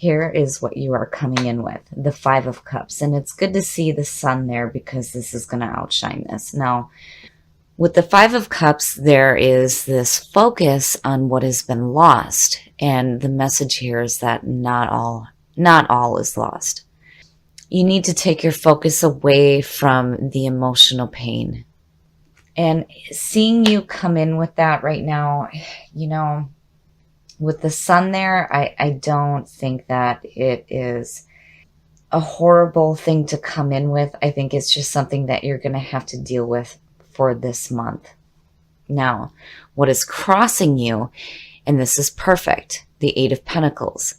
Here is what you are coming in with, the Five of Cups. And it's good to see the sun there because this is going to outshine this. Now, with the Five of Cups, there is this focus on what has been lost. And the message here is that not all is lost. You need to take your focus away from the emotional pain. And seeing you come in with that right now, with the sun there, I don't think that it is a horrible thing to come in with. I think it's just something that you're going to have to deal with for this month. Now, what is crossing you, and this is perfect, the Eight of Pentacles.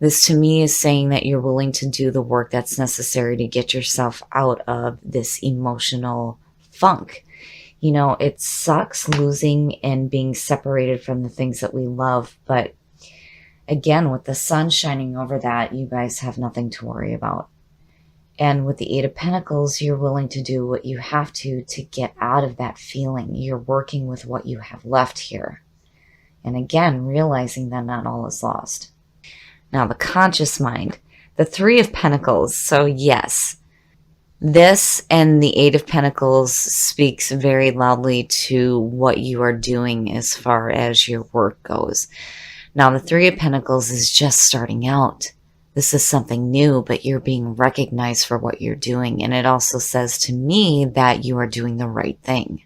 This to me is saying that you're willing to do the work that's necessary to get yourself out of this emotional funk. It sucks losing and being separated from the things that we love. But again, with the sun shining over that, you guys have nothing to worry about. And with the Eight of Pentacles, you're willing to do what you have to get out of that feeling. You're working with what you have left here. And again, realizing that not all is lost. Now, the conscious mind, the Three of Pentacles. So yes, this and the Eight of Pentacles speaks very loudly to what you are doing as far as your work goes. Now, the Three of Pentacles is just starting out. This is something new, but you're being recognized for what you're doing. And it also says to me that you are doing the right thing.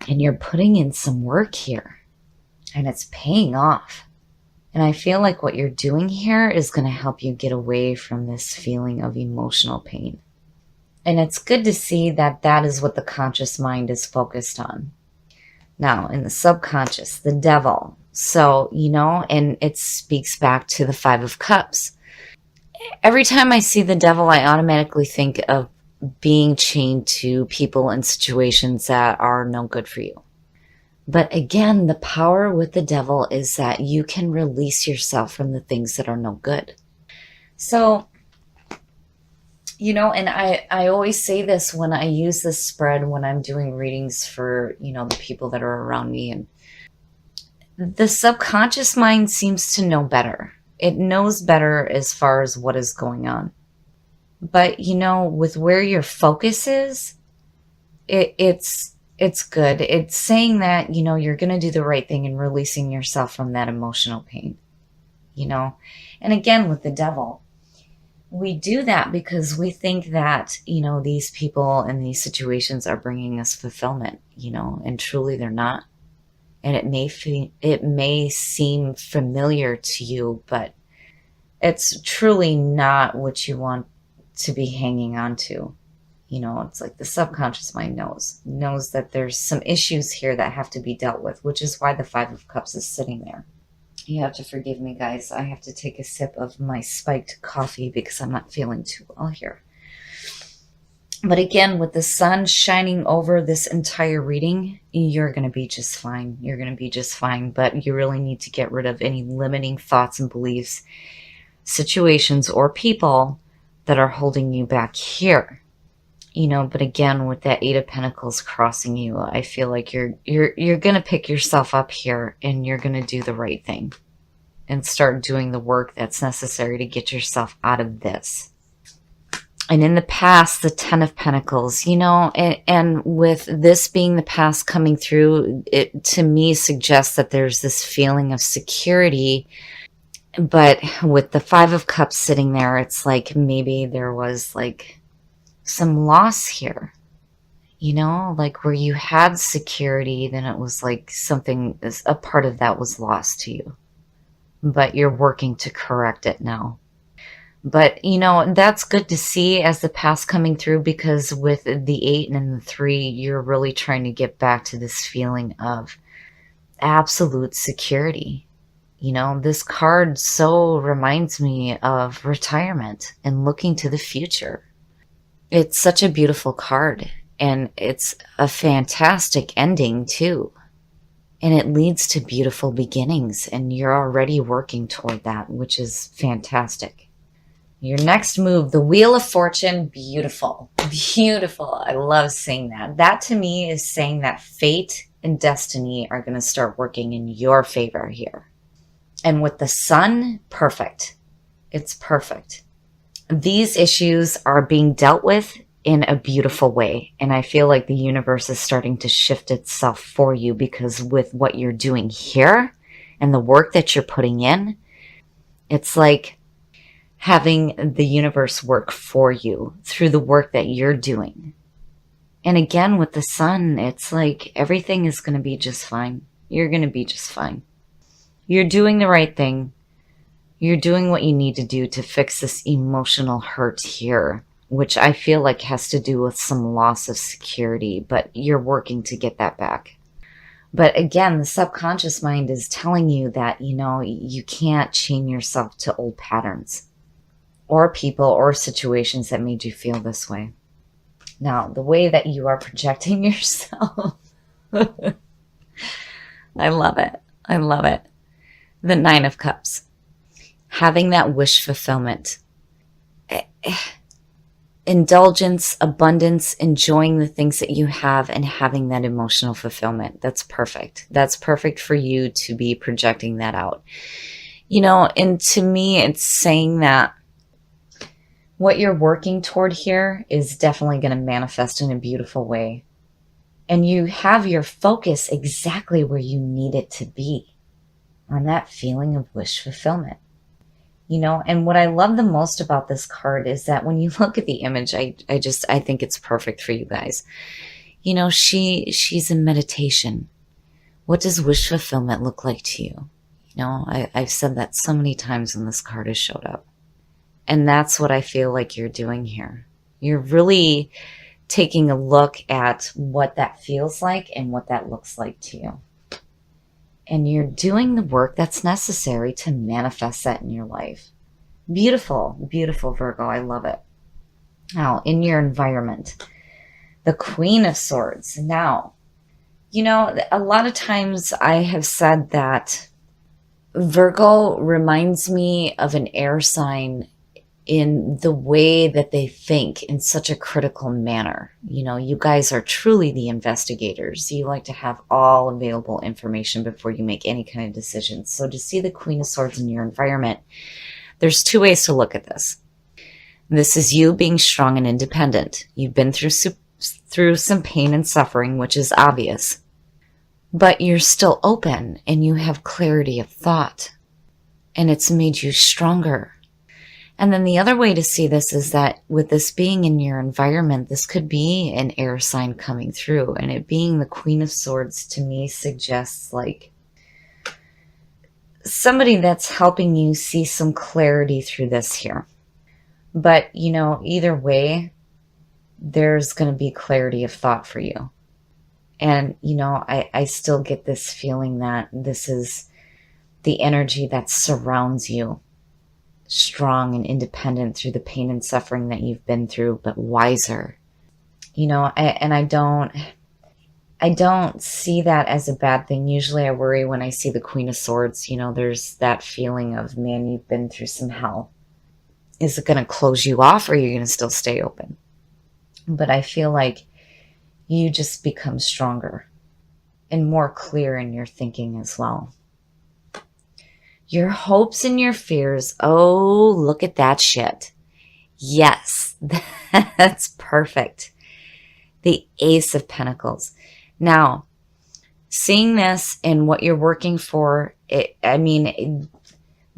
And you're putting in some work here. And it's paying off. And I feel like what you're doing here is going to help you get away from this feeling of emotional pain. And it's good to see that that is what the conscious mind is focused on. Now, in the subconscious, the devil. So, and it speaks back to the Five of Cups. Every time I see the devil, I automatically think of being chained to people and situations that are no good for you. But again, the power with the devil is that you can release yourself from the things that are no good. So, and I always say this when I use this spread, when I'm doing readings for, the people that are around me. And the subconscious mind seems to know better. It knows better as far as what is going on. But, with where your focus is, it's good. It's saying that, you're going to do the right thing and releasing yourself from that emotional pain, And again, with the devil, we do that because we think that, these people and these situations are bringing us fulfillment, and truly they're not. And it may seem familiar to you, but it's truly not what you want to be hanging on to. It's like the subconscious mind knows that there's some issues here that have to be dealt with, which is why the Five of Cups is sitting there. You have to forgive me, guys. I have to take a sip of my spiked coffee because I'm not feeling too well here. But again, with the sun shining over this entire reading, you're going to be just fine. You're going to be just fine. But you really need to get rid of any limiting thoughts and beliefs, situations, or people that are holding you back here. But again, with that Eight of Pentacles crossing you, I feel like you're going to pick yourself up here and you're going to do the right thing and start doing the work that's necessary to get yourself out of this. And in the past, the Ten of Pentacles, and with this being the past coming through, it to me suggests that there's this feeling of security. But with the Five of Cups sitting there, it's like maybe there was like some loss here, like where you had security, then it was like a part of that was lost to you, but you're working to correct it now. But that's good to see as the past coming through, because with the 8 and the 3, you're really trying to get back to this feeling of absolute security. This card so reminds me of retirement and looking to the future. It's such a beautiful card, and it's a fantastic ending too. And it leads to beautiful beginnings, and you're already working toward that, which is fantastic. Your next move, the Wheel of Fortune, beautiful. Beautiful. I love seeing that. That to me is saying that fate and destiny are going to start working in your favor here. And with the sun, perfect. It's perfect. These issues are being dealt with in a beautiful way. And I feel like the universe is starting to shift itself for you, because with what you're doing here and the work that you're putting in, it's like having the universe work for you through the work that you're doing. And again, with the sun, it's like everything is going to be just fine. You're going to be just fine. You're doing the right thing. You're doing what you need to do to fix this emotional hurt here, which I feel like has to do with some loss of security, but you're working to get that back. But again, the subconscious mind is telling you that, you can't chain yourself to old patterns or people or situations that made you feel this way. Now, the way that you are projecting yourself, I love it. I love it. The Nine of Cups. Having that wish fulfillment. Indulgence, abundance, enjoying the things that you have, and having that emotional fulfillment. That's perfect. That's perfect for you to be projecting that out. And to me, it's saying that what you're working toward here is definitely going to manifest in a beautiful way. And you have your focus exactly where you need it to be, on that feeling of wish fulfillment. And what I love the most about this card is that when you look at the image, I think it's perfect for you guys. She's in meditation. What does wish fulfillment look like to you? I've said that so many times when this card has showed up. And that's what I feel like you're doing here. You're really taking a look at what that feels like and what that looks like to you. And you're doing the work that's necessary to manifest that in your life. Beautiful, beautiful, Virgo. I love it. Now, in your environment, the Queen of Swords. Now, a lot of times I have said that Virgo reminds me of an air sign in the way that they think in such a critical manner. You guys are truly the investigators. You like to have all available information before you make any kind of decisions. So to see the Queen of Swords in your environment, there's two ways to look at this. This is you being strong and independent. You've been through some pain and suffering, which is obvious, but you're still open and you have clarity of thought, and it's made you stronger. And then the other way to see this is that with this being in your environment, this could be an air sign coming through. And it being the Queen of Swords to me suggests like somebody that's helping you see some clarity through this here. But, either way, there's going to be clarity of thought for you. And, I still get this feeling that this is the energy that surrounds you. Strong and independent through the pain and suffering that you've been through, but wiser. I don't see that as a bad thing. Usually I worry when I see the Queen of Swords. There's that feeling of, man, you've been through some hell. Is it going to close you off, or are you going to still stay open? But I feel like you just become stronger and more clear in your thinking as well. Your hopes and your fears. Oh, look at that shit. Yes, that's perfect. The Ace of Pentacles. Now, seeing this and what you're working for, the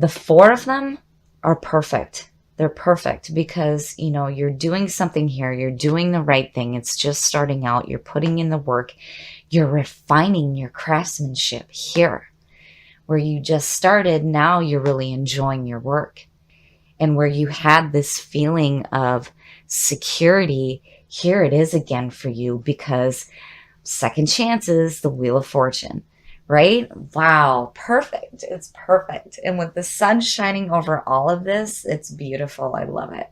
four of them are perfect. They're perfect because, you're doing something here. You're doing the right thing. It's just starting out. You're putting in the work. You're refining your craftsmanship here. Where you just started, now you're really enjoying your work. And where you had this feeling of security, here it is again for you, because second chances, the Wheel of Fortune, right? Wow, perfect. It's perfect. And with the sun shining over all of this, it's beautiful. I love it.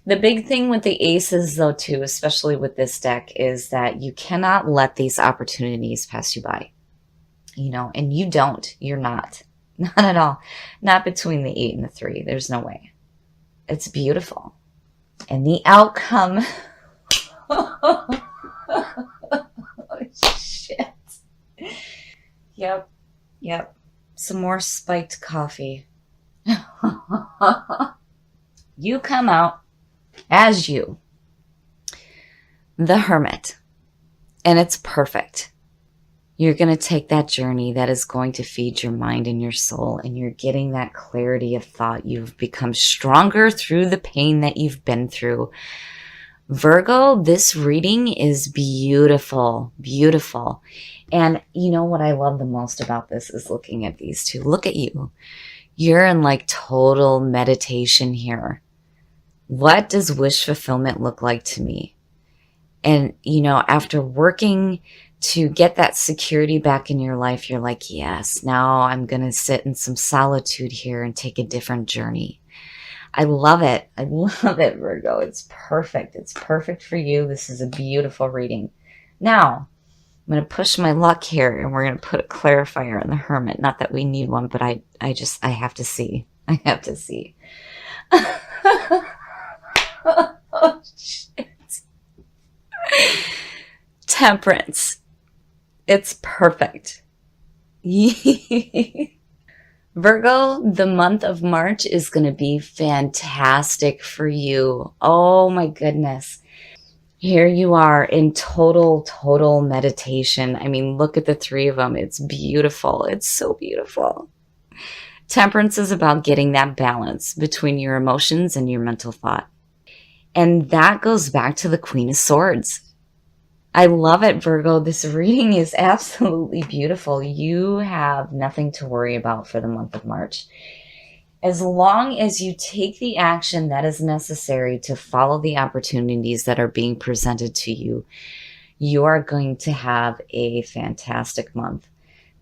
The big thing with the aces, though, too, especially with this deck, is that you cannot let these opportunities pass you by. And you're not at all. Not between the 8 and the 3. There's no way. It's beautiful. And the outcome. Oh, shit. Yep. Some more spiked coffee. You come out as you, the Hermit, and it's perfect. You're going to take that journey that is going to feed your mind and your soul, and you're getting that clarity of thought. You've become stronger through the pain that you've been through. Virgo, this reading is beautiful, beautiful. And you know what I love the most about this is looking at these two. Look at you. You're in like total meditation here. What does wish fulfillment look like to me? And, you know, after working to get that security back in your life, you're like, yes, now I'm going to sit in some solitude here and take a different journey. I love it. I love it, Virgo. It's perfect. It's perfect for you. This is a beautiful reading. Now, I'm going to push my luck here, and we're going to put a clarifier on the Hermit. Not that we need one, but I have to see. I have to see. Oh, shit. Temperance. It's perfect. Virgo, the month of March is going to be fantastic for you. Oh my goodness. Here you are in total meditation. I mean, look at the three of them. It's beautiful. It's so beautiful. Temperance is about getting that balance between your emotions and your mental thought. And that goes back to the Queen of Swords. I love it, Virgo. This reading is absolutely beautiful. You have nothing to worry about for the month of March. As long as you take the action that is necessary to follow the opportunities that are being presented to you, you are going to have a fantastic month.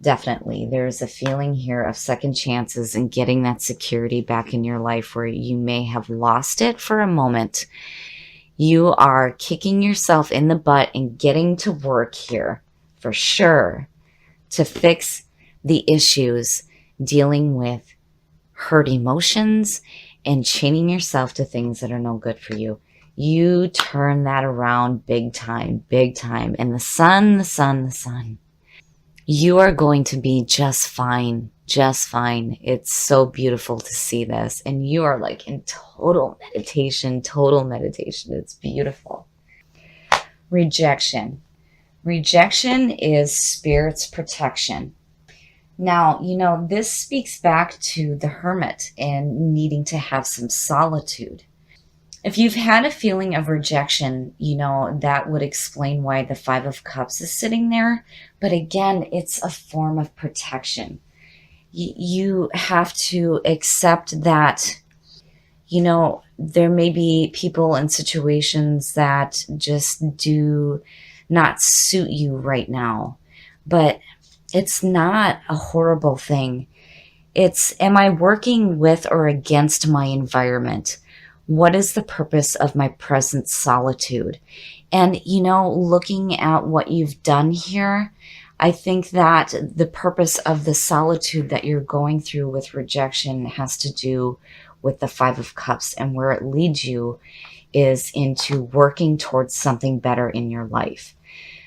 Definitely. There's a feeling here of second chances and getting that security back in your life where you may have lost it for a moment. You are kicking yourself in the butt and getting to work here for sure to fix the issues dealing with hurt emotions and chaining yourself to things that are no good for you. You turn that around big time, big time. And the sun. You are going to be just fine, just fine. It's so beautiful to see this. And you are like in total meditation, total meditation. It's beautiful. Rejection. Rejection is spirit's protection. Now, you know, this speaks back to the Hermit and needing to have some solitude. If you've had a feeling of rejection, you know, that would explain why the Five of Cups is sitting there. But again, it's a form of protection. You have to accept that, you know, there may be people and situations that just do not suit you right now. But it's not a horrible thing. It's, am I working with or against my environment? What is the purpose of my present solitude? And, you know, looking at what you've done here, I think that the purpose of the solitude that you're going through with rejection has to do with the Five of Cups, and where it leads you is into working towards something better in your life.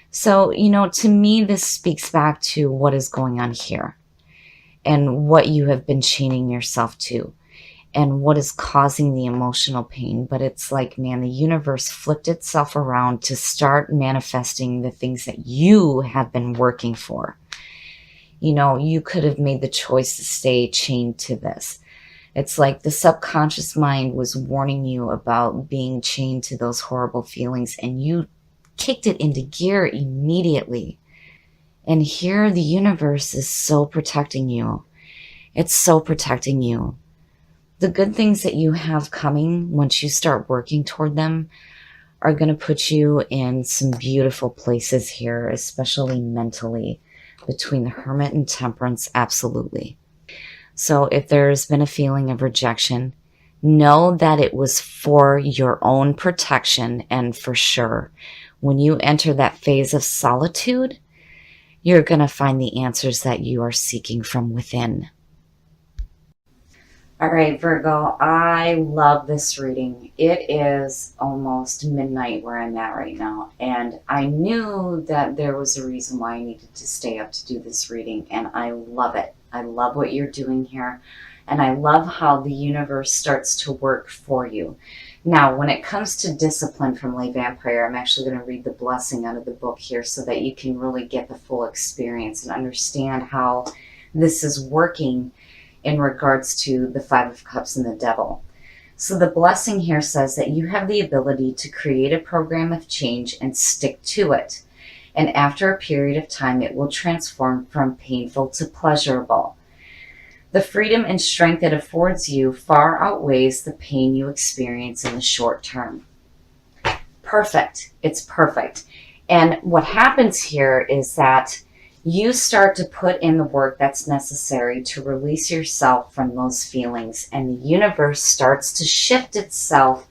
So, you know, to me, this speaks back to what is going on here and what you have been chaining yourself to, and what is causing the emotional pain. But it's like, man, the universe flipped itself around to start manifesting the things that you have been working for. You know, you could have made the choice to stay chained to this. It's like the subconscious mind was warning you about being chained to those horrible feelings, and you kicked it into gear immediately. And here the universe is so protecting you. It's so protecting you. The good things that you have coming once you start working toward them are going to put you in some beautiful places here, especially mentally, between the Hermit and Temperance, absolutely. So if there's been a feeling of rejection, know that it was for your own protection. And for sure, when you enter that phase of solitude, you're going to find the answers that you are seeking from within. All right, Virgo, I love this reading. It is almost midnight where I'm at right now, and I knew that there was a reason why I needed to stay up to do this reading, and I love it. I love what you're doing here. And I love how the universe starts to work for you. Now, when it comes to discipline from Lay Vampire, I'm actually going to read the blessing out of the book here so that you can really get the full experience and understand how this is working in regards to the Five of Cups and the Devil. So the blessing here says that you have the ability to create a program of change and stick to it. And after a period of time, it will transform from painful to pleasurable. The freedom and strength it affords you far outweighs the pain you experience in the short term. Perfect. It's perfect. And what happens here is that you start to put in the work that's necessary to release yourself from those feelings, and the universe starts to shift itself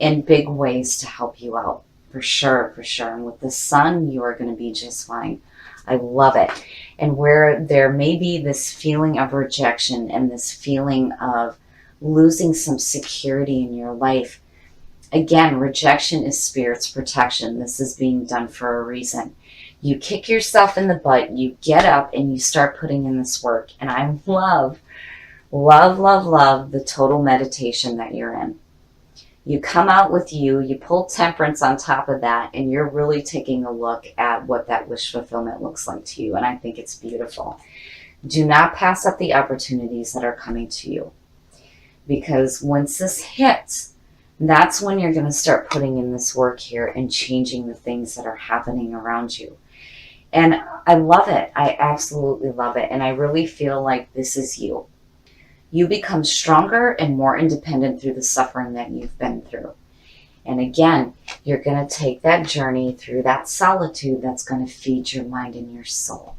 in big ways to help you out. For sure, for sure. And with the sun, you are going to be just fine. I love it. And where there may be this feeling of rejection and this feeling of losing some security in your life, again, rejection is Spirit's protection. This is being done for a reason. You kick yourself in the butt, you get up, and you start putting in this work. And I love, love, love, love the total meditation that you're in. You come out with you pull temperance on top of that, and you're really taking a look at what that wish fulfillment looks like to you. And I think it's beautiful. Do not pass up the opportunities that are coming to you, because once this hits, that's when you're going to start putting in this work here and changing the things that are happening around you. And I love it. I absolutely love it. And I really feel like this is you. You become stronger and more independent through the suffering that you've been through. And again, you're going to take that journey through that solitude that's going to feed your mind and your soul.